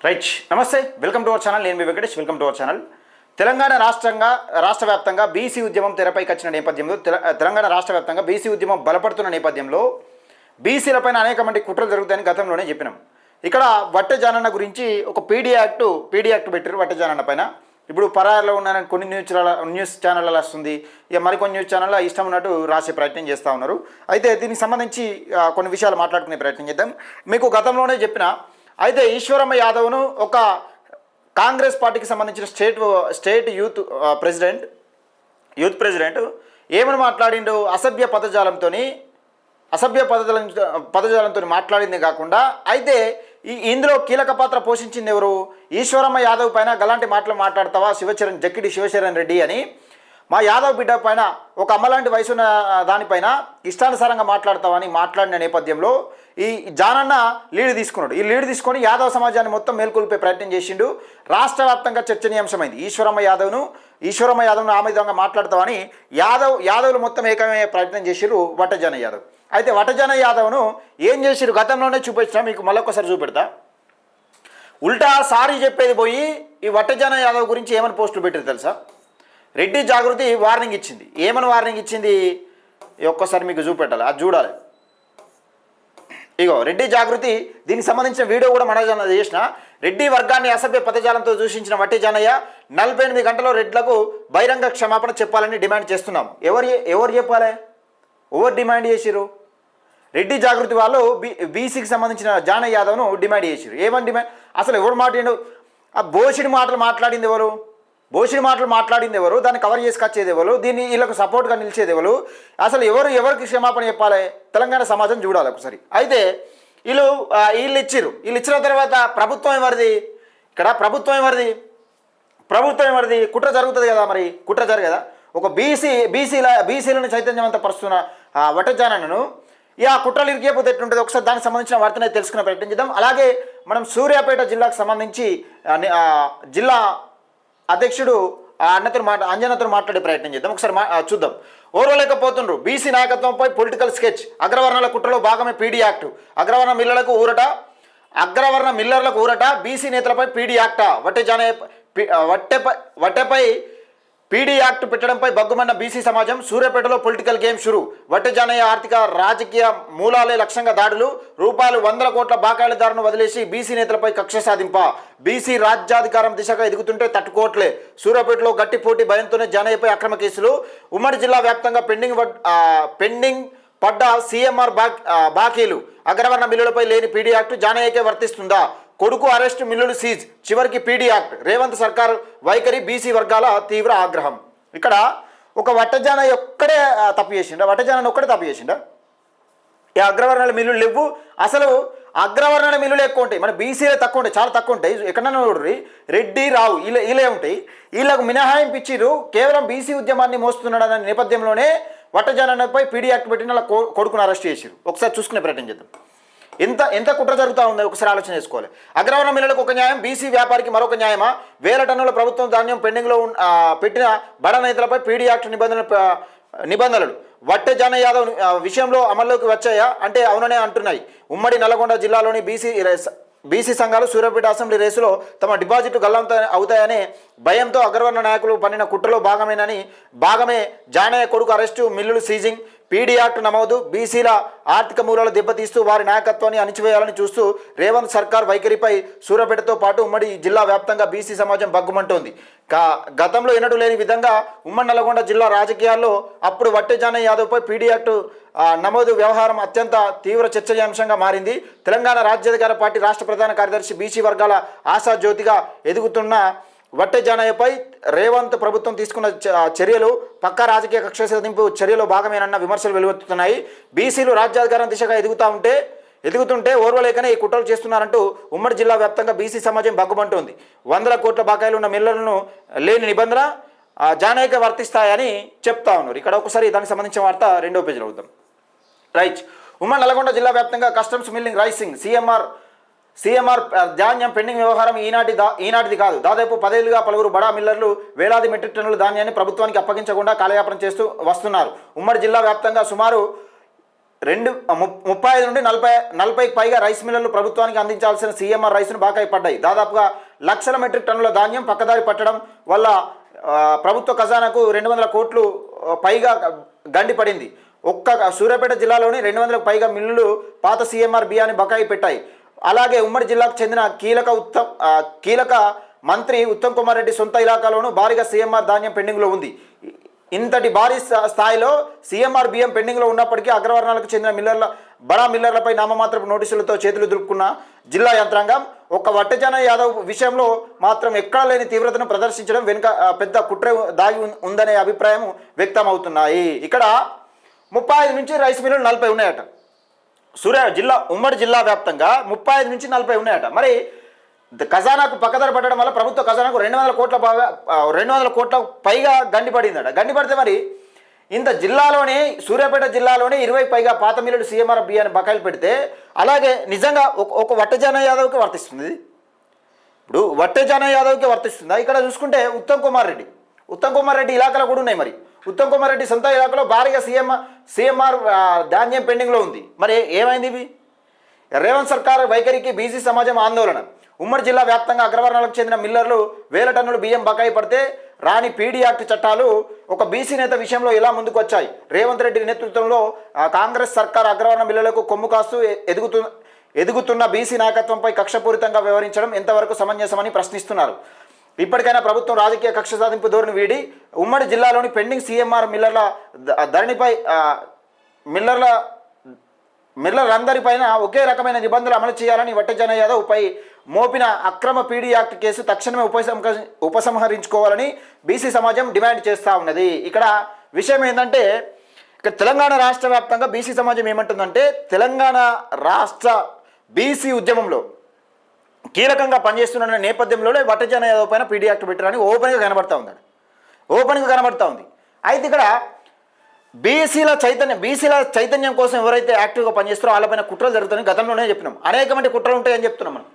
Right, నమస్తే, welcome to our channel. నేను మీ Venkatesh. Welcome to our channel. Telangana రాష్ట్ర వ్యాప్తంగా బీసీ ఉద్యమం తెరపైకి వచ్చిన నేపథ్యంలో తెలంగాణ రాష్ట్ర వ్యాప్తంగా బీసీ ఉద్యమం బలపడుతున్న నేపథ్యంలో బీసీలపైన అనేక మంది కుట్రలు జరుగుతాయని గతంలోనే చెప్పినాం. ఇక్కడ వట్టె జానన్న గురించి ఒక పీడీ యాక్ట్ పెట్టారు వట్టె జానన్న పైన. ఇప్పుడు పరారులో ఉన్న కొన్ని న్యూస్ ఛానళ్ళలో వస్తుంది, ఇక మరికొన్ని న్యూస్ ఛానల్లో ఇష్టం ఉన్నట్టు రాసే ప్రయత్నం చేస్తూ ఉన్నారు. అయితే దీనికి సంబంధించి కొన్ని విషయాలు మాట్లాడుకునే ప్రయత్నం చేద్దాం. మీకు గతంలోనే చెప్పిన అయితే ఈశ్వరమ్మ యాదవ్ను ఒక కాంగ్రెస్ పార్టీకి సంబంధించిన స్టేట్ యూత్ ప్రెసిడెంట్ ఏమని మాట్లాడిండు, అసభ్య పదజాలంతో మాట్లాడిందే కాకుండా అయితే ఇందులో కీలక పాత్ర పోషించింది ఎవరు? ఈశ్వరమ్మ యాదవ్ పైన గలాంటి మాటలు మాట్లాడతావా జక్కిడి శివశరణ్ రెడ్డి అని మా యాదవ్ బిడ్డ పైన ఒక అమ్మలాంటి వయసున్న దానిపైన ఇష్టానుసారంగా మాట్లాడతావని మాట్లాడిన నేపథ్యంలో ఈ జానన్న లీడ్ తీసుకున్నాడు. ఈ లీడ్ తీసుకొని యాదవ్ సమాజాన్ని మొత్తం మేల్కొల్పే ప్రయత్నం చేసిండు. రాష్ట్ర వ్యాప్తంగా చర్చనీయాంశమైంది. ఈశ్వరమ్మ యాదవ్ను ఆ విధంగా మాట్లాడతామని యాదవ్లు మొత్తం ఏకమయ్యే ప్రయత్నం చేసిరు వట్టజాన యాదవ్. అయితే వట్టజాన యాదవ్ను ఏం చేసిరు గతంలోనే చూపించిన, మీకు మళ్ళొకసారి చూపెడతా. ఉల్టా సారీ చెప్పేది పోయి ఈ వట్టజాన యాదవ్ గురించి ఏమని పోస్టులు పెట్టారు తెలుసా? రెడ్డి జాగృతి వార్నింగ్ ఇచ్చింది. ఏమని వార్నింగ్ ఇచ్చింది ఒక్కసారి మీకు చూపెట్టాలి, అది చూడాలి. ఇగో రెడ్డి జాగృతి, దీనికి సంబంధించిన వీడియో కూడా మన చేసిన. రెడ్డి వర్గాన్ని అసభ్య పదజాలంతో దూషించిన వట్టి జానయ్య 48 గంటల్లో రెడ్లకు బహిరంగ క్షమాపణ చెప్పాలని డిమాండ్ చేస్తున్నాం. ఎవరు చెప్పాలి? ఎవరు డిమాండ్ చేసిరు? రెడ్డి జాగృతి వాళ్ళు బీసీకి సంబంధించిన జానయ్య యాదవ్ను డిమాండ్ చేసిరు. ఏమని డిమాండ్? అసలు ఎవరు మాట్లాడిండు? ఆ బోషిడి మాటలు మాట్లాడింది ఎవరు? దాన్ని కవర్ చేసుకొచ్చేది ఎవరు? దీన్ని వీళ్ళకు సపోర్ట్గా నిలిచేది ఎవరు? అసలు ఎవరికి క్షమాపణ చెప్పాలి? తెలంగాణ సమాజం చూడాలి ఒకసారి. అయితే వీళ్ళు ఇచ్చిన తర్వాత ప్రభుత్వం ఎవరిది? ఇక్కడ ప్రభుత్వం ఎవరిది? కుట్ర జరుగుతుంది కదా, మరి కుట్ర జరగదా? ఒక బీసీలను చైతన్యవంత పరుస్తున్న వట్టజానను ఆ కుట్రలు ఇరికేపోతే ఎట్లుంటుంది? ఒకసారి దానికి సంబంధించిన వార్తనే తెలుసుకునే ప్రయత్నం చేద్దాం. అలాగే మనం సూర్యాపేట జిల్లాకు సంబంధించి జిల్లా అధ్యక్షుడు అంజనతో మాట్లాడే ప్రయత్నం చేద్దాం. ఒకసారి చూద్దాం. ఓర్వలేకపోతుండ్రు బీసీ నాయకత్వంపై పొలిటికల్ స్కెచ్, అగ్రవర్ణాల కుట్రలో భాగమే పీడీ యాక్ట్, అగ్రవర్ణ మిల్లర్లకు ఊరట, బీసీ నేతలపై పీడీ యాక్టా, వట్టెపై పీడీ యాక్ట్ పెట్టడంపై బగ్గుమన్న బీసీ సమాజం, సూర్యాపేటలో పొలిటికల్ గేమ్ షురు, వట్టె జానయ్య ఆర్థిక రాజకీయ మూలాలే లక్ష్యంగా దాడులు, రూపాయలు 100 కోట్ల బాకాయిలదారును వదిలేసి బీసీ నేతలపై కక్ష సాధింప, బీసీ రాజ్యాధికారం దిశగా ఎదుగుతుంటే తట్టుకోవట్లే, సూర్యాపేటలో గట్టి పోటీ భయంతోనే జానయ్యపై అక్రమ కేసులు, ఉమ్మడి జిల్లా వ్యాప్తంగా పెండింగ్ పడ్డ సీఎంఆర్ బాకీలు, అగ్రవర్ణ మిల్లులపై లేని పీడీ యాక్ట్ జానయ్యకే వర్తిస్తుందా, కొడుకు అరెస్టు, మిల్లులు సీజ్, చివరికి పీడీ యాక్ట్, రేవంత్ సర్కార్ వైఖరి, బీసీ వర్గాల తీవ్ర ఆగ్రహం. ఇక్కడ ఒక వట్టజానయ్య ఒక్కడే తప్పు చేసిండా? ఈ అగ్రవర్ణాల మిల్లులు లేవు. అసలు అగ్రవర్ణాల మిల్లులు ఎక్కువ ఉంటాయి, మన బీసీలే తక్కువ ఉంటాయి, చాలా తక్కువ ఉంటాయి. ఎక్కడన్నా చూడండి, రెడ్డి రావు వీళ్ళే ఉంటాయి. వీళ్ళకు మినహాయింపు ఇచ్చిరు. కేవలం బీసీ ఉద్యమాన్ని మోస్తున్నాడు అనే నేపథ్యంలోనే వట్టజానయ్యపై పీడీ యాక్ట్ పెట్టిన కొడుకును అరెస్ట్ చేసిరు. ఒకసారి చూసుకునే ప్రయత్నం చేద్దాం. ఎంత కుట్ర జరుగుతూ ఉందో ఒకసారి ఆలోచన చేసుకోవాలి. అగ్రవర్ణ మిల్లులకు ఒక న్యాయం, బీసీ వ్యాపారికి మరొక న్యాయమా? 1000 టన్నుల ప్రభుత్వం ధాన్యం పెండింగ్లో పెట్టిన బడ నేతలపై పీడీ యాక్ట్ నిబంధనలు వట్టె జానయ్య యాదవ్ విషయంలో అమల్లోకి వచ్చాయా అంటే అవుననే అంటున్నాయి. ఉమ్మడి నల్గొండ జిల్లాలోని బీసీ సంఘాలు సూర్యాపేట అసెంబ్లీ రేసులో తమ డిపాజిట్లు గల్లంత అవుతాయనే భయంతో అగ్రవర్ణ నాయకులు పన్నిన కుట్రలో భాగమే జానయ్య కొడుకు అరెస్టు, మిల్లులు సీజింగ్, పీడీ యాక్ట్ నమోదు, బీసీల ఆర్థిక మూలాలు దెబ్బతీస్తూ వారి నాయకత్వాన్ని అణిచివేయాలని చూస్తూ రేవంత్ సర్కార్ వైఖరిపై సూర్యాపేటతో పాటు ఉమ్మడి జిల్లా వ్యాప్తంగా బీసీ సమాజం బగ్గుమంటోంది. గతంలో ఎన్నడూ లేని విధంగా ఉమ్మడి నల్గొండ జిల్లా రాజకీయాల్లో అప్పుడు వట్టె జానయ్య యాదవ్పై పీడీ యాక్ట్ నమోదు వ్యవహారం అత్యంత తీవ్ర చర్చనీయాంశంగా మారింది. తెలంగాణ రాజ్యాధికార పార్టీ రాష్ట్ర ప్రధాన కార్యదర్శి, బీసీ వర్గాల ఆశాజ్యోతిగా ఎదుగుతున్న వట్టె జానయ్యపై రేవంత్ ప్రభుత్వం తీసుకున్న చర్యలు పక్కా రాజకీయ కక్ష సాధింపు చర్యలో భాగమేనన్న విమర్శలు వెలువెత్తుతున్నాయి. బీసీలు రాజ్యాధికారం దిశగా ఎదుగుతుంటే ఓర్వలేకనే ఈ కుట్రలు చేస్తున్నారంటూ ఉమ్మడి జిల్లా వ్యాప్తంగా బీసీ సమాజం బగ్గుమంటోంది. 100 కోట్ల బాకాయిలు ఉన్న మిల్లర్లను లేని నిబంధన జానయ్యకే వర్తిస్తాయని చెప్తా ఉన్నారు. ఇక్కడ ఒకసారి దానికి సంబంధించిన వార్త 2వ పేజీలో అవుతాం. రైట్, ఉమ్మడి నల్గొండ జిల్లా వ్యాప్తంగా కస్టమ్స్ మిల్లింగ్ రైసింగ్ సీఎంఆర్ ధాన్యం పెండింగ్ వ్యవహారం ఈనాటిది కాదు. దాదాపు 10 ఏళ్లుగా పలువురు బడా మిల్లర్లు వేలాది మెట్రిక్ టన్నుల ధాన్యాన్ని ప్రభుత్వానికి అప్పగించకుండా కాలయాపన చేస్తూ వస్తున్నారు. ఉమ్మడి జిల్లా వ్యాప్తంగా సుమారు 35 నుండి 40కి పైగా రైస్ మిల్లర్లు ప్రభుత్వానికి అందించాల్సిన సీఎంఆర్ రైస్ను బాకాయి పడ్డాయి. దాదాపుగా లక్షల మెట్రిక్ టన్నుల ధాన్యం పక్కదారి పట్టడం వల్ల ప్రభుత్వ ఖజానాకు 200 కోట్లు పైగా గండిపడింది. సూర్యాపేట జిల్లాలోని 200కు పైగా మిల్లులు పాత సీఎంఆర్ బియ్యాన్ని బకాయి పెట్టాయి. అలాగే ఉమ్మడి జిల్లాకు చెందిన కీలక మంత్రి ఉత్తమ్ కుమార్ రెడ్డి సొంత ఇలాకాలోనూ భారీగా సీఎంఆర్ ధాన్యం పెండింగ్లో ఉంది. ఇంతటి భారీ స్థాయిలో సీఎంఆర్ బియ్యం పెండింగ్లో ఉన్నప్పటికీ అగ్రవర్ణాలకు చెందిన బడా మిల్లర్లపై నామమాత్రపు నోటీసులతో చేతులు దులుపుకున్న జిల్లా యంత్రాంగం ఒక్క వట్టెజన యాదవ్ విషయంలో మాత్రం ఎక్కడా లేని తీవ్రతను ప్రదర్శించడం వెనుక పెద్ద కుట్ర దాగి ఉందనే అభిప్రాయం వ్యక్తమవుతున్నాయి. ఇక్కడ 35 నుంచి రైస్ మిల్లులు 40 ఉన్నాయట. ఉమ్మడి జిల్లా వ్యాప్తంగా 35 నుంచి 40 ఉన్నాయట. మరి ఖజానాకు పక్కదారి పట్టడం వల్ల ప్రభుత్వ ఖజానాకు 200 కోట్ల పైగా గండిపడిందట. గండిపడితే మరి ఇంత సూర్యాపేట జిల్లాలోనే 20 పైగా పాత మిల్లులు సీఎంఆర్ బియ్యాన్ని బకాయిలు పెడితే అలాగే నిజంగా ఒక వట్టెజన యాదవ్కి వర్తిస్తుంది. ఇప్పుడు వట్టెజన యాదవ్కి వర్తిస్తుందా? ఇక్కడ చూసుకుంటే ఉత్తమ్ కుమార్ రెడ్డి ఇలాకాలో కూడా ఉన్నాయి. మరి ఉత్తమ్ కుమార్ రెడ్డి సొంత ఇలాకాలో భారీగా సీఎంఆర్ ధాన్యం పెండింగ్లో ఉంది. మరి ఏమైంది ఇవి? రేవంత్ సర్కార్ వైఖరికి బీసీ సమాజం ఆందోళన. ఉమ్మడి జిల్లా వ్యాప్తంగా అగ్రవర్ణాలకు చెందిన మిల్లర్లు 1000 టన్నులు బియ్యం బకాయి పడితే రాని పీడీ యాక్ట్ చట్టాలు ఒక బీసీ నేత విషయంలో ఇలా ముందుకు వచ్చాయి. రేవంత్ రెడ్డి నేతృత్వంలో కాంగ్రెస్ సర్కార్ అగ్రవర్ణ మిల్లర్లకు కొమ్ము కాస్తూ ఎదుగుతున్న బీసీ నాయకత్వంపై కక్షపూరితంగా వ్యవహరించడం ఎంతవరకు సమంజసమని ప్రశ్నిస్తున్నారు. ఇప్పటికైనా ప్రభుత్వం రాజకీయ కక్ష సాధింపు ధోరణి వీడి ఉమ్మడి జిల్లాలోని పెండింగ్ సీఎంఆర్ మిల్లర్ల ధరణిపై మిల్లర్లందరిపైన ఒకే రకమైన నిబంధనలు అమలు చేయాలని వట్టెజన యాదవ్ పై మోపిన అక్రమ పీడీ యాక్ట్ కేసు తక్షణమే ఉపసంహరించుకోవాలని బీసీ సమాజం డిమాండ్ చేస్తూ ఉన్నది. ఇక్కడ విషయం ఏంటంటే ఇక్కడ తెలంగాణ రాష్ట్ర వ్యాప్తంగా బీసీ సమాజం ఏమంటుందంటే తెలంగాణ రాష్ట్ర బీసీ ఉద్యమంలో కీలకంగా పనిచేస్తున్న నేపథ్యంలోనే వట్టెజన యాదవ్ పైన పీడీ యాక్ట్ పెట్టారని ఓపెన్గా కనబడతా ఉంది. అయితే ఇక్కడ బీసీల చైతన్యం కోసం ఎవరైతే యాక్టివ్గా పనిచేస్తారో వాళ్ళపైన కుట్రలు జరుగుతాయని గతంలోనే చెప్పినాం. అనేకమంది కుట్రలు ఉంటాయని చెప్తున్నాం మనం.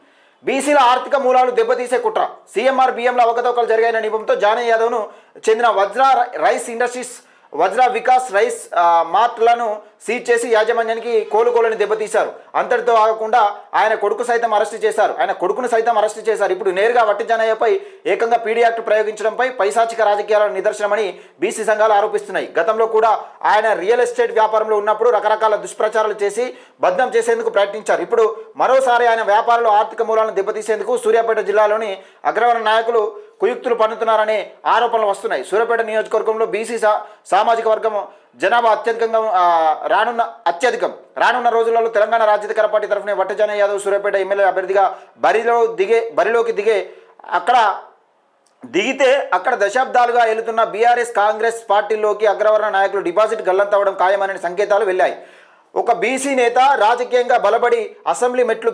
బీసీల ఆర్థిక మూలాలు దెబ్బతీసే కుట్ర సీఎంఆర్ బియ్యంలో అవకతవకలు జరిగాయన్న నిబంధనతో జానయ్య యాదవ్ను చెందిన Vajra rice industries Vajra Vikas rice మార్ట్లను సీజ్ చేసి యాజమాన్యానికి కోలుకోలని దెబ్బతీశారు. అంతటితో ఆగకుండా ఆయన కొడుకును సైతం అరెస్టు చేశారు. ఇప్పుడు నేరుగా వట్టెజనయ్యపై ఏకంగా పీడీ యాక్ట్ ప్రయోగించడంపై పైశాచిక రాజకీయాల నిదర్శనమని బీసీ సంఘాలు ఆరోపిస్తున్నాయి. గతంలో కూడా ఆయన రియల్ ఎస్టేట్ వ్యాపారంలో ఉన్నప్పుడు రకరకాల దుష్ప్రచారాలు చేసి బద్నాం చేసేందుకు ప్రయత్నించారు. ఇప్పుడు మరోసారి ఆయన వ్యాపారంలో ఆర్థిక మూలాలను దెబ్బతీసేందుకు సూర్యాపేట జిల్లాలోని అగ్రవర్ణ నాయకులు కుయుక్తులు పన్నుతున్నారనే ఆరోపణలు వస్తున్నాయి. సూర్యాపేట నియోజకవర్గంలో బీసీ సామాజిక వర్గం జనాభా రానున్న రోజులలో తెలంగాణ రాజ్యాధికార పార్టీ తరఫున వట్టెజన యాదవ్ సూర్యాపేట ఎమ్మెల్యే అభ్యర్థిగా బరిలోకి దిగితే అక్కడ దశాబ్దాలుగా వెళుతున్న బీఆర్ఎస్ కాంగ్రెస్ పార్టీల్లోకి అగ్రవర్ణ నాయకులు డిపాజిట్ గల్లంతవడం ఖాయమనే సంకేతాలు వెళ్ళాయి. ఒక బీసీ నేత రాజకీయంగా బలపడి అసెంబ్లీ మెట్లు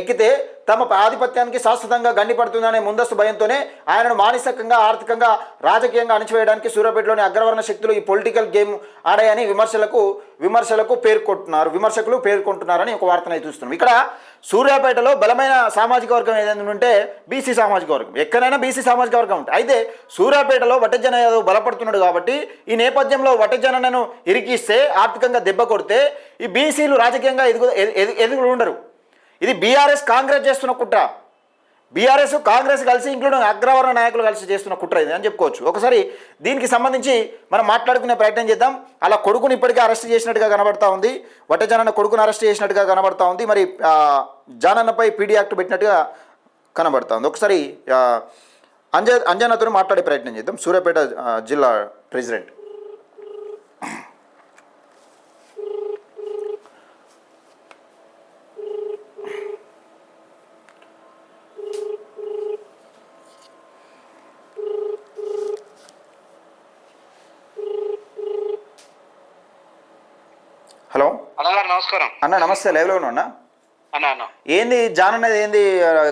ఎక్కితే తమ ఆధిపత్యానికి శాశ్వతంగా గండిపడుతుందనే ముందస్తు భయంతోనే ఆయనను మానసికంగా ఆర్థికంగా రాజకీయంగా అణచివేయడానికి సూర్యాపేటలోని అగ్రవర్ణ శక్తులు ఈ పొలిటికల్ గేమ్ ఆడాయని విమర్శకులు పేర్కొంటున్నారని ఒక వార్తను చూస్తున్నాం. ఇక్కడ సూర్యాపేటలో బలమైన సామాజిక వర్గం ఏదైనా ఉంటే బీసీ సామాజిక వర్గం, ఎక్కడైనా బీసీ సామాజిక వర్గం ఉంటుంది. అయితే సూర్యాపేటలో వట్టెజన యాదవ్ బలపడుతున్నాడు కాబట్టి ఈ నేపథ్యంలో వట్టెజనను ఇరికిస్తే ఆర్థికంగా దెబ్బ కొడితే ఈ బీసీలు రాజకీయంగా ఎదుగులు ఉండరు. ఇది బీఆర్ఎస్ కాంగ్రెస్ చేస్తున్న కుట్ర. బీఆర్ఎస్ కాంగ్రెస్ కలిసి ఇంక్లూడింగ్ అగ్రవర్ణ నాయకులు కలిసి చేస్తున్న కుట్ర ఇది అని చెప్పుకోవచ్చు. ఒకసారి దీనికి సంబంధించి మనం మాట్లాడుకునే ప్రయత్నం చేద్దాం. అలా కొడుకుని ఇప్పటికే అరెస్ట్ చేసినట్టుగా కనబడతా ఉంది. వట్టెజన కొడుకును అరెస్ట్ చేసినట్టుగా కనబడతా ఉంది. మరి జానన్నపై పీడీ యాక్ట్ పెట్టినట్టుగా కనబడతా ఉంది. ఒకసారి అంజనతో మాట్లాడే ప్రయత్నం చేద్దాం. సూర్యాపేట జిల్లా ప్రెసిడెంట్. హలో నమస్కారం అన్న. నమస్తే. లైవ్లో ఉన్నా అన్న. ఏంది జానన్నది ఏంది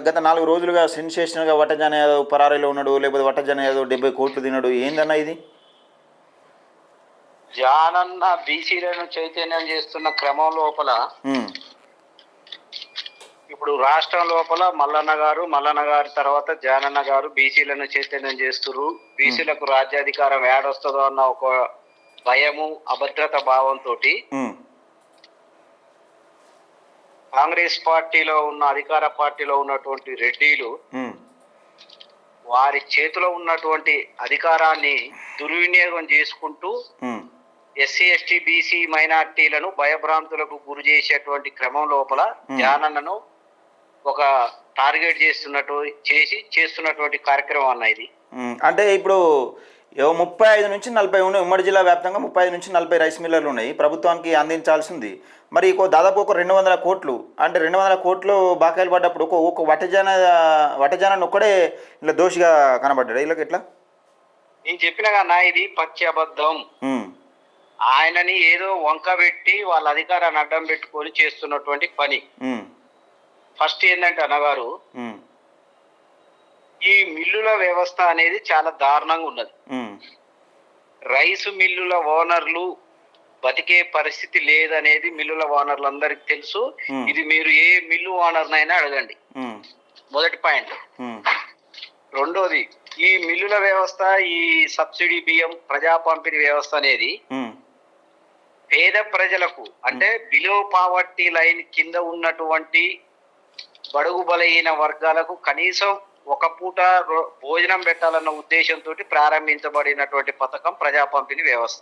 గత 4 రోజులుగా సెన్సేషన్గా వట్టెజన యాదవ్ పరారీలో ఉన్నాడు, లేకపోతే వట్టెజన యాదవ్ 70 కోట్లు తిన్నాడు, ఏందన్న ఇది? జానన్న బీసీలను చైతన్యం చేస్తున్న క్రమం లోపల ఇప్పుడు రాష్ట్రం లోపల మల్లన్న గారి తర్వాత జానన్న గారు బీసీలను చైతన్యం చేస్తున్నారు. బీసీలకు రాజ్యాధికారం ఏడొస్తుందో అన్న ఒక భయము, అభద్రత భావంతో కాంగ్రెస్ పార్టీలో ఉన్న అధికార పార్టీలో ఉన్నటువంటి రెడ్డిలు ఉమ్, వారి చేతిలో ఉన్నటువంటి అధికారాన్ని దుర్వినియోగం చేసుకుంటూ ఉమ్, ఎస్సీ ఎస్టీ బీసీ మైనార్టీలను భయభ్రాంతులకు గురి చేసేటువంటి క్రమం లోపల జానన్నను ఒక టార్గెట్ చేస్తున్నటువంటి కార్యక్రమం అన్న ఇది. అంటే ఇప్పుడు 35 నుంచి 40 ఉన్నాయి. ఉమ్మడి జిల్లా వ్యాప్తంగా 35 నుంచి 40 రైస్ మిల్లర్లు ఉన్నాయి ప్రభుత్వానికి అందించాల్సింది. మరి దాదాపు ఒక 200 కోట్లు, అంటే 200 కోట్లు బాకాయలు పడ్డప్పుడు ఒక వటజానాన్ని ఒక్కడే ఇలా దోషిగా కనబడ్డాడు. వీళ్ళకి ఎట్లా? నేను చెప్పిన కన్నా ఇది పచ్చి అబద్ధం. ఆయనని ఏదో వంక పెట్టి వాళ్ళ అధికారాన్ని అడ్డం పెట్టుకొని చేస్తున్నటువంటి పని. ఫస్ట్ ఏంటంటే అన్నగారు, ఈ మిల్లుల వ్యవస్థ అనేది చాలా దారుణంగా ఉన్నది. రైసు మిల్లుల ఓనర్లు బతికే పరిస్థితి లేదనేది మిల్లుల ఓనర్లందరికి తెలుసు. ఇది మీరు ఏ మిల్లు ఓనర్నైనా అడగండి. మొదటి పాయింట్. రెండోది, ఈ మిల్లుల వ్యవస్థ, ఈ సబ్సిడీ బియ్యం ప్రజా పంపిణీ వ్యవస్థ అనేది పేద ప్రజలకు, అంటే బిలో పావర్టీ లైన్ కింద ఉన్నటువంటి బడుగు బలహీన వర్గాలకు కనీసం ఒక పూట భోజనం పెట్టాలన్న ఉద్దేశంతో ప్రారంభించబడినటువంటి పథకం ప్రజా పంపిణీ వ్యవస్థ.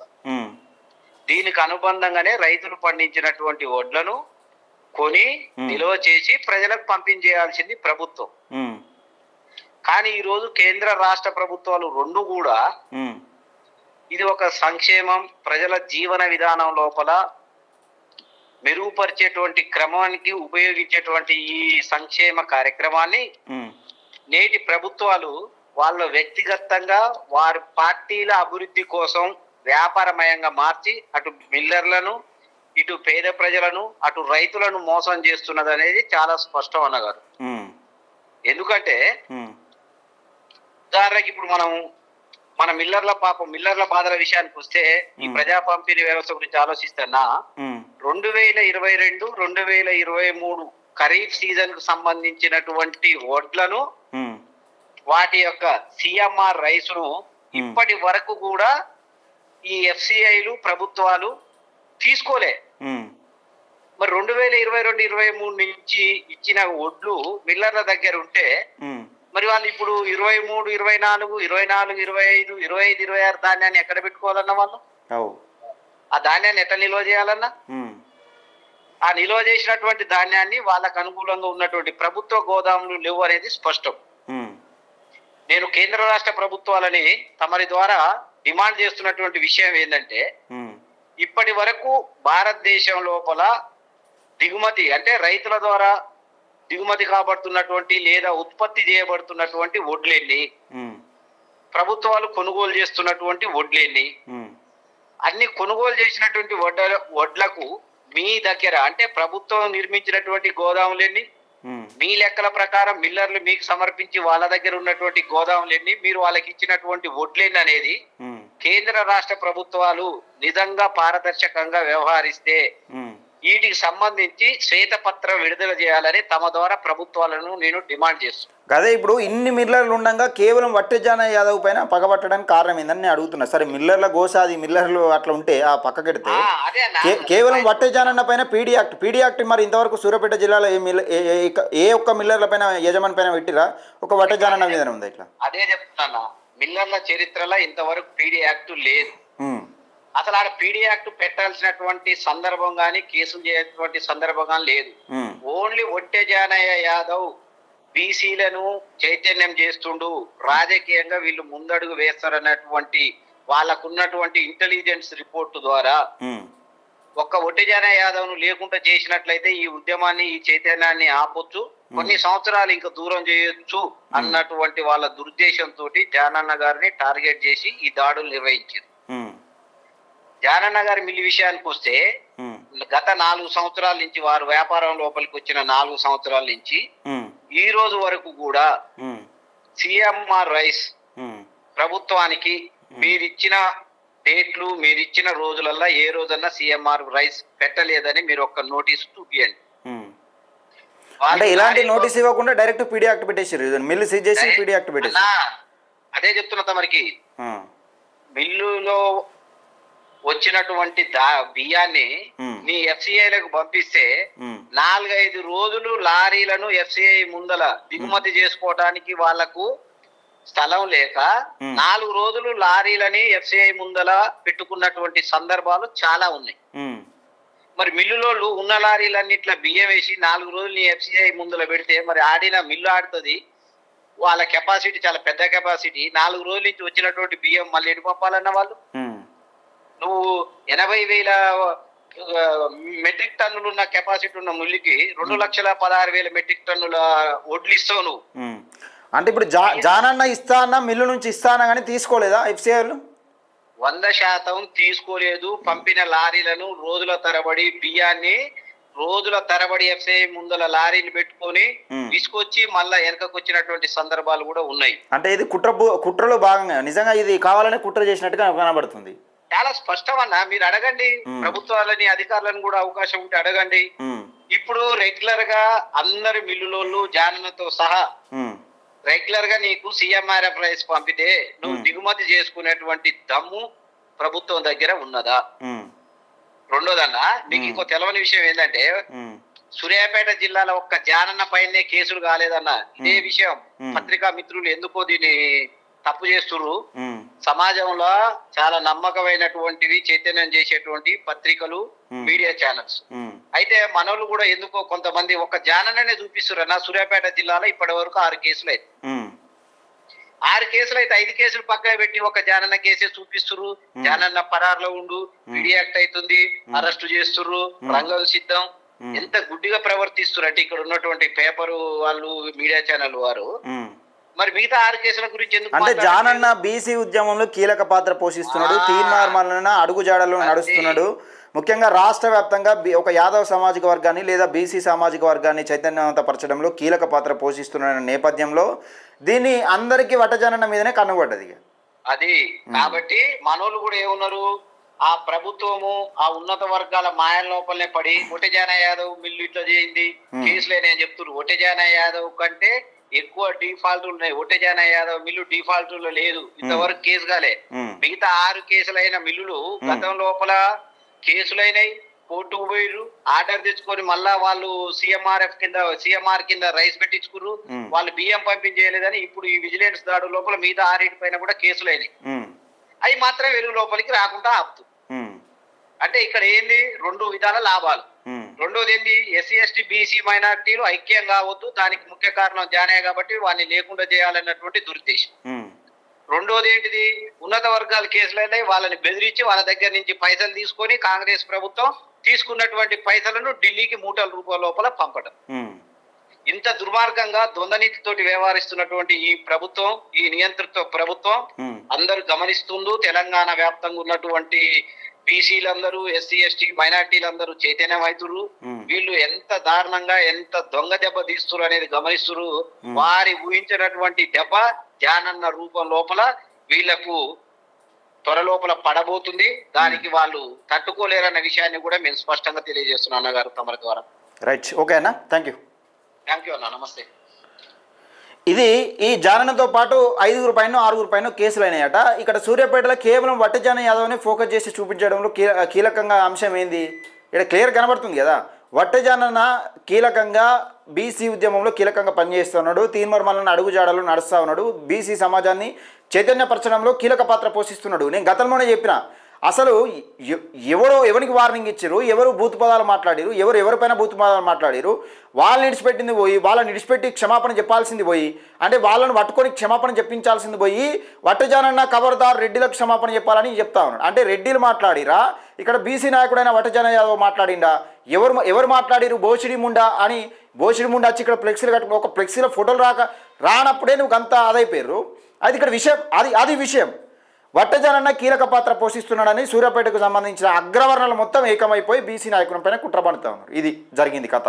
దీనికి అనుబంధంగానే రైతులు పండించినటువంటి వడ్లను కొని నిల్వ చేసి ప్రజలకు పంపించేయాల్సింది ప్రభుత్వం. కానీ ఈరోజు కేంద్ర రాష్ట్ర ప్రభుత్వాలు రెండు కూడా ఇది ఒక సంక్షేమం, ప్రజల జీవన విధానం లోపల మెరుగుపరిచేటువంటి క్రమానికి ఉపయోగించేటువంటి ఈ సంక్షేమ కార్యక్రమాన్ని నేటి ప్రభుత్వాలు వాళ్ళ వ్యక్తిగతంగా వారి పార్టీల అభివృద్ధి కోసం వ్యాపారమయంగా మార్చి అటు మిల్లర్లను, ఇటు పేద ప్రజలను, అటు రైతులను మోసం చేస్తున్నది అనేది చాలా స్పష్టం అన్నగారు. ఎందుకంటే ఉదాహరణకి ఇప్పుడు మన మిల్లర్ల బాధల విషయానికి వస్తే, ఈ ప్రజా పంపిణీ వ్యవస్థ గురించి ఆలోచిస్తున్నా 2022, 2023 ఖరీఫ్ సీజన్ కు సంబంధించినటువంటి వడ్లను, వాటి యొక్క సిఎంఆర్ రైసును ఇప్పటి వరకు కూడా ఈ ఎఫ్సిఐలు ప్రభుత్వాలు తీసుకోలే. మరి 2022, 23 నుంచి ఇచ్చిన వడ్లు మిల్లర్ల దగ్గర ఉంటే మరి వాళ్ళు ఇప్పుడు 23, 24, 25, 26 ధాన్యాన్ని ఎక్కడ పెట్టుకోవాలన్నా వాళ్ళు? ఆ ధాన్యాన్ని ఎట్లా నిల్వ చేయాలన్నా? ఆ నిల్వ చేసినటువంటి ధాన్యాన్ని వాళ్ళకు అనుకూలంగా ఉన్నటువంటి ప్రభుత్వ గోదాములు లేవు అనేది స్పష్టం. నేను కేంద్ర రాష్ట్ర ప్రభుత్వాలని తమరి ద్వారా డిమాండ్ చేస్తున్నటువంటి విషయం ఏంటంటే, ఇప్పటి వరకు భారతదేశం లోపల దిగుమతి, అంటే రైతుల ద్వారా దిగుమతి కాబడుతున్నటువంటి లేదా ఉత్పత్తి చేయబడుతున్నటువంటి వడ్లేని, ప్రభుత్వాలు కొనుగోలు చేస్తున్నటువంటి వడ్లేని, అన్ని కొనుగోలు చేసినటువంటి వడ్లకు మీ దగ్గర, అంటే ప్రభుత్వం నిర్మించినటువంటి గోదాములన్నీ, మీ లెక్కల ప్రకారం మిల్లర్లు మీకు సమర్పించి వాళ్ళ దగ్గర ఉన్నటువంటి గోదాములన్నీ, మీరు వాళ్ళకి ఇచ్చినటువంటి వడ్లేని అనేది కేంద్ర రాష్ట్ర ప్రభుత్వాలు నిజంగా పారదర్శకంగా వ్యవహరిస్తే వీటికి సంబంధించి శ్వేతపత్రం విడుదల చేయాలని తమ ద్వారా ప్రభుత్వాలను నేను డిమాండ్ చేస్తున్నాను. అదే ఇప్పుడు ఇన్ని మిల్లర్లు ఉండగా కేవలం వట్టెజాన యాదవ్ పైన పగబట్టడానికి కారణం ఏందని నేను అడుగుతున్నా. సరే, మిల్లర్ల గోసాది మిల్లర్లు అట్లా ఉంటే ఆ పక్కకెడితే కేవలం వట్టెజానన్న పైన పీడీ యాక్ట్ మరి ఇంతవరకు సూర్యాపేట జిల్లాలో ఏ ఒక్క మిల్లర్ల పైన యజమాని పైన పెట్టిరా? ఒక వట్టెజానన్న మీద ఉందా ఇట్లా? అదే చెప్తున్నా, మిల్లర్ల చరిత్రలో ఇంతవరకు పీడీ యాక్ట్ లేదు. అసలు ఆడ పీడీ యాక్ట్ పెట్టాల్సినటువంటి సందర్భం కానీ, కేసులు చేసేటువంటి సందర్భం కానీ లేదు. ఓన్లీ వట్టెజానయ్య యాదవ్ బీసీలను చైతన్యం చేస్తుండు, రాజకీయంగా వీళ్ళు ముందడుగు వేస్తారన్నటువంటి వాళ్ళకున్నటువంటి ఇంటెలిజెన్స్ రిపోర్టు ద్వారా ఒక్క వట్టెజానయ్య యాదవ్ ను లేకుండా చేసినట్లయితే ఈ ఉద్యమాన్ని, ఈ చైతన్యాన్ని ఆపొచ్చు, కొన్ని సంవత్సరాలు ఇంకా దూరం చేయొచ్చు అన్నటువంటి వాళ్ళ దురుద్దేశంతో జానన్న గారిని టార్గెట్ చేసి ఈ దాడులు నిర్వహించారు. జానన్న గారి మిల్లి విషయానికి వస్తే, గత 4 సంవత్సరాల నుంచి, వారు వ్యాపారం లోపలికి వచ్చిన 4 సంవత్సరాల నుంచి ఈ రోజు వరకు కూడా సిఎంఆర్ రైస్ ప్రభుత్వానికి మీరిచ్చిన డేట్లు, మీరిచ్చిన రోజులల్లా ఏ రోజన్నా సిఎంఆర్ రైస్ పెట్టలేదని మీరు ఒక్క నోటీసు చూపియండి. అంటే ఇలాంటి నోటీస్ ఇవ్వకుండా డైరెక్ట్ పీడీ యాక్ట్ పెట్టేసారు, మిల్లు సీజ్ చేసి పీడీ యాక్ట్ పెట్టేసారు. అదే చెప్తున్నా తమరికి, మిల్లులో వచ్చినటువంటి బియ్యాన్ని నీ ఎఫ్సిఐలకు పంపిస్తే 4-5 రోజులు లారీలను ఎఫ్సిఐ ముందల దిగుమతి చేసుకోవడానికి వాళ్లకు స్థలం లేక 4 రోజులు లారీలని ఎఫ్సిఐ ముందల పెట్టుకున్నటువంటి సందర్భాలు చాలా ఉన్నాయి. మరి మిల్లులోళ్ళు ఉన్న లారీలన్నిట్లా బియ్యం వేసి 4 రోజులు నీ ఎఫ్సిఐ ముందల పెడితే మరి ఆడిన మిల్లు ఆడుతుంది. వాళ్ళ కెపాసిటీ చాలా పెద్ద కెపాసిటీ. 4 రోజుల నుంచి వచ్చినటువంటి బియ్యం మళ్ళీ ఎటు పంపాలన్న వాళ్ళు? నువ్వు 80,000 మెట్రిక్ టన్నులు ఉన్న కెపాసిటీ ఉన్న మిల్లుకి 2,16,000 మెట్రిక్ టన్నుల వడ్లు ఇస్తావు నువ్వు. అంటే ఇప్పుడు జానన్న ఇస్తా అన్న మిల్లు నుంచి ఇస్తానా కానీ తీసుకోలేదా ఎఫ్సిఐలు? 100% తీసుకోలేదు. పంపిన లారీలను రోజుల తరబడి బియ్యాన్ని రోజుల తరబడి ఎఫ్సిఐ ముందల లారీలు పెట్టుకొని తీసుకొచ్చి మళ్ళా వెనకకు వచ్చినటువంటి సందర్భాలు కూడా ఉన్నాయి. అంటే ఇది కుట్రలో భాగంగా నిజంగా ఇది కావాలని కుట్ర చేసినట్టుగా కనబడుతుంది. చాలా స్పష్టమన్నా, మీరు అడగండి ప్రభుత్వాలని అధికారులను కూడా అవకాశం ఉంటే అడగండి. ఇప్పుడు రెగ్యులర్ గా అందరి మిల్లులోళ్ళు జానన్నతో సహా రెగ్యులర్ గా నీకు సిఎంఆర్ఎఫ్ రైస్ పంపితే నువ్వు దిగుమతి చేసుకునేటువంటి దమ్ము ప్రభుత్వం దగ్గర ఉన్నదా? రెండోదన్నా, మీకు ఇంకో తెలవని విషయం ఏంటంటే సూర్యాపేట జిల్లాలో ఒక్క జానన్న పైనే కేసులు కాలేదన్న. ఇదే విషయం పత్రికా మిత్రులు ఎందుకో దీన్ని తప్పు చేస్తున్నారు. సమాజంలో చాలా నమ్మకమైనటువంటివి చైతన్యం చేసేటువంటి పత్రికలు, మీడియా ఛానల్స్. అయితే మనోళ్ళు కూడా ఎందుకో కొంతమంది ఒక జానన్ననే చూపిస్తున్నారు అన్న. సూర్యాపేట జిల్లాలో ఇప్పటి వరకు 6 కేసులు అయితే 6 కేసులు అయితే 5 కేసులు పక్కన పెట్టి ఒక జానన్న కేసే చూపిస్తున్నారు. జానన్న పరారులో ఉండు, పీడీ యాక్ట్ అవుతుంది, అరెస్టు చేస్తున్నారు, రంగం సిద్ధం. ఎంత గుడ్డిగా ప్రవర్తిస్తున్నారు అంటే ఇక్కడ ఉన్నటువంటి పేపరు వాళ్ళు, మీడియా ఛానల్ వారు. మరి మిగతా 6 కేసుల గురించి ఎందుకు? అంటే జానన్న బీసీ ఉద్యమంలో కీలక పాత్ర పోషిస్తున్నాడు, తీర్మార్మలన అడుగుజాడలో నడుస్తున్నాడు. ముఖ్యంగా రాష్ట్ర వ్యాప్తంగా ఒక యాదవ సామాజిక వర్గాన్ని లేదా బీసీ సామాజిక వర్గాన్ని చైతన్యవంతపరచడంలో కీలక పాత్ర పోషిస్తున్న నేపథ్యంలో దీన్ని అందరికీ వట్టజానన్న మీదనే కన్నుపడ్డది. అది కాబట్టి మనోళ్ళు కూడా ఏమున్నారు, ఆ ప్రభుత్వము ఆ ఉన్నత వర్గాల మాయల లోపలనే పడి ఒట్టజాన యాదవ్ మిల్లు ఇట్లా చేయింది కేసులేనే అని చెప్తున్నారు. ఒట్టజాన యాదవ్ కంటే ఎక్కువ డిఫాల్ట్ ఉన్నాయి. ఒట్టజాన యాదవ్ మిల్లు డిఫాల్ట్ లో లేదు, ఇంతవరకు కేసు కాలే. మిగతా 6 కేసులైన మిల్లులు గతం లోపల కేసులైనవి, కోర్టుకు పోయిర్రు, ఆర్డర్ తెచ్చుకొని మళ్ళా వాళ్ళు సిఎంఆర్ కింద రైస్ పెట్టించుకుర్రు. వాళ్ళు బియ్యం పంపించేయలేదని ఇప్పుడు ఈ విజిలెన్స్ దాడు లోపల మిగతా 6 పైన కూడా కేసులైనవి. అవి మాత్రం వెలుగు లోపలికి రాకుండా ఆపుతూ. అంటే ఇక్కడ ఏంది, 2 విధాల లాభాలు. రెండోది ఏంది, ఎస్సీ ఎస్టీ బీసీ మైనారిటీలు ఐక్యం కావద్దు, దానికి ముఖ్య కారణం జానయ్య కాబట్టి వాడిని లేకుండా చేయాలన్నటువంటి దురుద్దేశం. రెండోది ఏంటిది, ఉన్నత వర్గాల కేసులైనా వాళ్ళని బెదిరించి వాళ్ళ దగ్గర నుంచి పైసలు తీసుకొని కాంగ్రెస్ ప్రభుత్వం తీసుకున్నటువంటి పైసలను ఢిల్లీకి మూటల రూపాయల లోపల పంపడం. ఇంత దుర్మార్గంగా ద్వంద్వనీతితోటి వ్యవహరిస్తున్నటువంటి ఈ ప్రభుత్వం, ఈ నియంత్రిత ప్రభుత్వం అందరూ గమనిస్తుందో. తెలంగాణ వ్యాప్తంగా ఉన్నటువంటి బీసీలందరూ, ఎస్సీ ఎస్టీ మైనార్టీలందరూ చైతన్యం అవుతురు. వీళ్ళు ఎంత దారుణంగా ఎంత దొంగ దెబ్బ తీస్తున్నారు అనేది గమనిస్తున్నారు. వారి ఊహించినటువంటి దెబ్బ జానన్న రూపం లోపల వీళ్లకు త్వరలోపల పడబోతుంది. దానికి వాళ్ళు తట్టుకోలేరన్న విషయాన్ని కూడా మేము స్పష్టంగా తెలియజేస్తున్నాం అన్నగారు తమరి ద్వారా. రైట్, ఓకే అన్న, థ్యాంక్ యూ అన్న, నమస్తే. ఇది ఈ జానన్నతో పాటు 5 పైన 6 పైన కేసులు అయినాయట. ఇక్కడ సూర్యాపేటలో కేవలం వట్టజాన యాదవ్ని ఫోకస్ చేసి చూపించడంలో కీలకంగా అంశం ఏంది ఇక్కడ క్లియర్ కనబడుతుంది కదా. వట్టజానన్న కీలకంగా బీసీ ఉద్యమంలో కీలకంగా పనిచేస్తున్నాడు, తీర్మార్మలను అడుగుజాడలు నడుస్తూ ఉన్నాడు, బీసీ సమాజాన్ని చైతన్యపరచడంలో కీలక పాత్ర పోషిస్తున్నాడు. నేను గతంలోనే చెప్పిన, అసలు ఎవరికి వార్నింగ్ ఇచ్చారు, ఎవరు బూతు పదాలు మాట్లాడారు, ఎవరిపైన బూతు పదాలు మాట్లాడారు, వాళ్ళని విడిచిపెట్టింది పోయి, వాళ్ళని విడిచిపెట్టి క్షమాపణ చెప్పాల్సింది పోయి, అంటే వాళ్ళని పట్టుకొని క్షమాపణ చెప్పించాల్సింది పోయి వట్టజానన్న ఖబర్దార్ రెడ్డిలకు క్షమాపణ చెప్పాలని చెప్తా ఉన్నాడు. అంటే రెడ్డిలు మాట్లాడిరా, ఇక్కడ బీసీ నాయకుడైన వట్టజాన యాదవ్ మాట్లాడిండా, ఎవరు మాట్లాడిరు, బోసిడి ముండా అని బోసిడి ముండా వచ్చి ఇక్కడ ఫ్లెక్సీలు కట్టుకుని ఒక ఫ్లెక్సీలో ఫోటోలు రానప్పుడే నువ్వు అంతా అదైపోయారు. అది ఇక్కడ విషయం, అది విషయం. వట్టజానన్న కీలక పాత్ర పోషిస్తున్నాడని సూర్యాపేటకు సంబంధించిన అగ్రవర్ణాలు మొత్తం ఏకమైపోయి బీసీ నాయకుల పైన కుట్ర పడుతూ ఉన్నారు. ఇది జరిగింది కథ.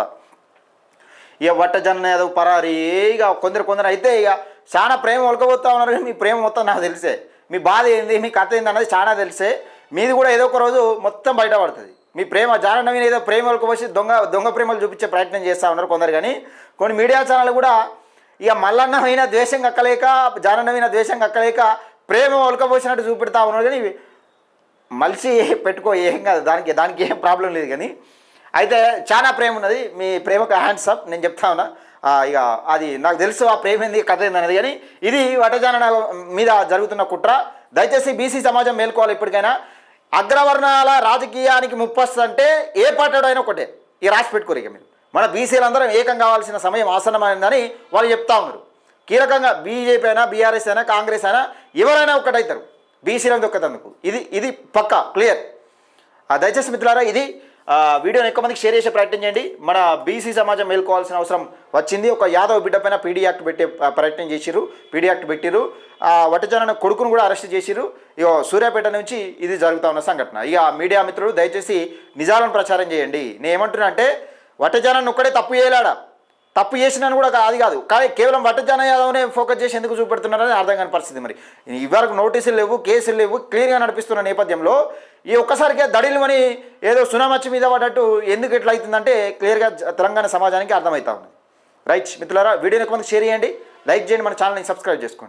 ఇక వట్టజాన యాదవ్ పరారి, ఇక కొందరు అయితే ఇక చాలా ప్రేమ ఒలకపోతూ ఉన్నారు. కానీ మీ ప్రేమ మొత్తం నాకు తెలిసే, మీ బాధ ఏంది, మీ కథ ఏంది అన్నది చాలా తెలిసే. మీది కూడా ఏదో ఒక రోజు మొత్తం బయటపడుతుంది. మీ ప్రేమ జానన్న మీద ఏదో ప్రేమ ఒలకపోసి దొంగ ప్రేమలు చూపించే ప్రయత్నం చేస్తూ ఉన్నారు కొందరు. కానీ కొన్ని మీడియా ఛానల్ కూడా ఇక మల్లన్న మీద ద్వేషం కక్కలేక, జానన్న మీద ద్వేషం కక్కలేక ప్రేమ ఒలకపోసినట్టు చూపెడతా ఉన్నారు. కానీ మలిసి పెట్టుకో, ఏం కాదు, దానికి ఏం ప్రాబ్లం లేదు. కానీ అయితే చాలా ప్రేమ ఉన్నది, మీ ప్రేమకు హ్యాండ్స్ అప్. నేను చెప్తా ఉన్నా, ఇక అది నాకు తెలుసు ఆ ప్రేమ ఏంది కథ ఏందనేది. కానీ ఇది వటజాన మీద జరుగుతున్న కుట్ర. దయచేసి బీసీ సమాజం మేల్కోవాలి. ఇప్పటికైనా అగ్రవర్ణాల రాజకీయానికి ముప్పొస్తుంటే ఏ పార్టీడైనా ఒకటే, ఈ రాసి పెట్టుకోరు. ఇక మీరు మన బీసీలందరం ఏకం కావాల్సిన సమయం ఆసన్నమైందని వాళ్ళు చెప్తా ఉన్నారు. కీలకంగా బీజేపీ అయినా, బీఆర్ఎస్ అయినా, కాంగ్రెస్ అయినా ఎవరైనా ఒక్కటవుతారు బీసీలను దొక్కతందుకు. ఇది పక్కా క్లియర్. దయచేసి మిత్రులారా, ఇది వీడియోని ఎక్కువ మందికి షేర్ చేసే ప్రయత్నం చేయండి. మన బీసీ సమాజం మేల్కోవాల్సిన అవసరం వచ్చింది. ఒక యాదవ్ బిడ్డ పైన పీడీ యాక్ట్ పెట్టే ప్రయత్నం చేసిర్రు, పీడీ యాక్ట్ పెట్టిరు. వటజాన కొడుకును కూడా అరెస్ట్ చేసిర్రు. ఇక సూర్యాపేట నుంచి ఇది జరుగుతూ ఉన్న సంఘటన. ఇక మీడియా మిత్రులు దయచేసి నిజాలను ప్రచారం చేయండి. నేను ఏమంటున్నా అంటే వటజానాన్ని ఒక్కడే తప్పు చేయలేడా, తప్పు చేసినాను కూడా అది కాదు, కానీ కేవలం వటజాన యాదవ్నే ఫోకస్ చేసి ఎందుకు చూపెడుతున్నారని అర్థం కాని పరిస్థితి. మరి ఇవరకు నోటీసులు లేవు, కేసులు లేవు, క్లియర్గా నడిపిస్తున్న నేపథ్యంలో ఈ ఒక్కసారిగా దడిల్మని ఏదో సునామచ్చి మీద పడ్డట్టు ఎందుకు ఎట్లా అవుతుందంటే క్లియర్గా తెలంగాణ సమాజానికి అర్థమవుతా ఉంది. రైట్ మిత్రులారా, వీడియోని కొంతమంది షేర్ చేయండి, లైక్ చేయండి, మన ఛానల్ని సబ్స్క్రైబ్ చేసుకోండి.